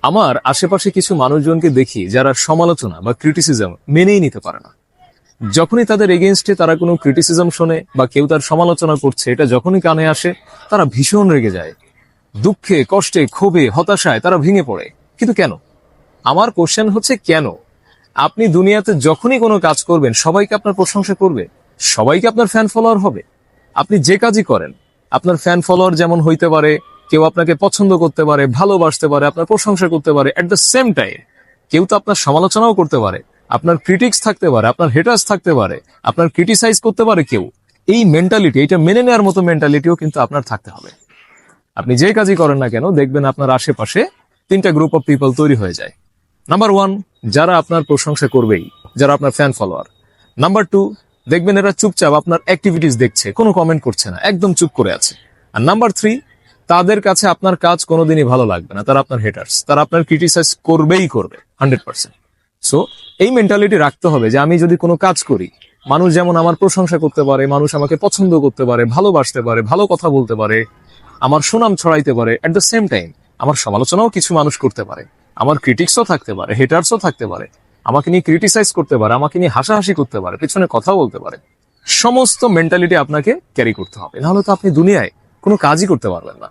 আমার আশেপাশে কিছু মানুষজনকে দেখি যারা সমালোচনা বা ক্রিটিসিজম মেনেই নিতে পারে না। যখনই তাদের এগেনস্টে তারা কোনো ক্রিটিসিজম শোনে বা কেউ তার সমালোচনা করছে, এটা যখনই কানে আসে তারা ভীষণ রেগে যায়। দুঃখে, কষ্টে, ক্ষোভে, হতাশায় তারা ভেঙে পড়ে। কিন্তু কেন? আমার কোশ্চেন হচ্ছে কেন? আপনি দুনিয়াতে যখনই কোনো কাজ করবেন সবাইকে আপনার প্রশংসা করবে, সবাইকে আপনার ফ্যান ফলোয়ার হবে। আপনি যে কাজই করেন আপনার ফ্যান ফলোয়ার যেমন হইতে পারে, কেউ আপনাকে পছন্দ করতে পারে, ভালোবাসতে পারে, আপনার প্রশংসা করতে পারে। এট দ্য সেম টাইম কেউ তো আপনার সমালোচনাও করতে পারে, আপনার ক্রিটিক্স থাকতে পারে, আপনার হেটার্স থাকতে পারে, আপনার ক্রিটিসাইজ করতে পারে কেউ। এই মেন্টালিটি, এটা মেনে নেওয়ার মতো মেন্টালিটিও কিন্তু আপনার থাকতে হবে। আপনি যে কাজই করেন না কেন দেখবেন আপনার আশেপাশে তিনটা গ্রুপ অফ পিপল তৈরি হয়ে যায়। নাম্বার ওয়ান, যারা আপনার প্রশংসা করবেই, যারা আপনার ফ্যান ফলোয়ার। নাম্বার টু, দেখবেন এরা চুপচাপ আপনার অ্যাক্টিভিটিস দেখছে, কোনো কমেন্ট করছে না, একদম চুপ করে আছে। আর নাম্বার থ্রি, তাদের কাছে আপনার কাজ কোনোদিনই ভালো লাগবে না, তারা আপনার হেটার্স, তারা আপনার ক্রিটিসাইজ করবেই করবে 100%। সো এই মেন্টালিটি রাখতে হবে যে আমি যদি কোনো কাজ করি, মানুষ যেমন আমার প্রশংসা করতে পারে, মানুষ আমাকে পছন্দ করতে পারে, ভালোবাসতে পারে, ভালো কথা বলতে পারে, আমার সুনাম ছড়াইতে পারে, এট দ্য সেম টাইম আমার সমালোচনাও কিছু মানুষ করতে পারে, আমার ক্রিটিক্সও থাকতে পারে, হেটার্সও থাকতে পারে, আমাকে নিয়ে ক্রিটিসাইজ করতে পারে, আমাকে নিয়ে হাসাহাসি করতে পারে, পেছনে কথাও বলতে পারে। সমস্ত মেন্টালিটি আপনাকে ক্যারি করতে হবে, নাহলে তো আপনি দুনিয়ায় কোনো কাজই করতে পারবেন না।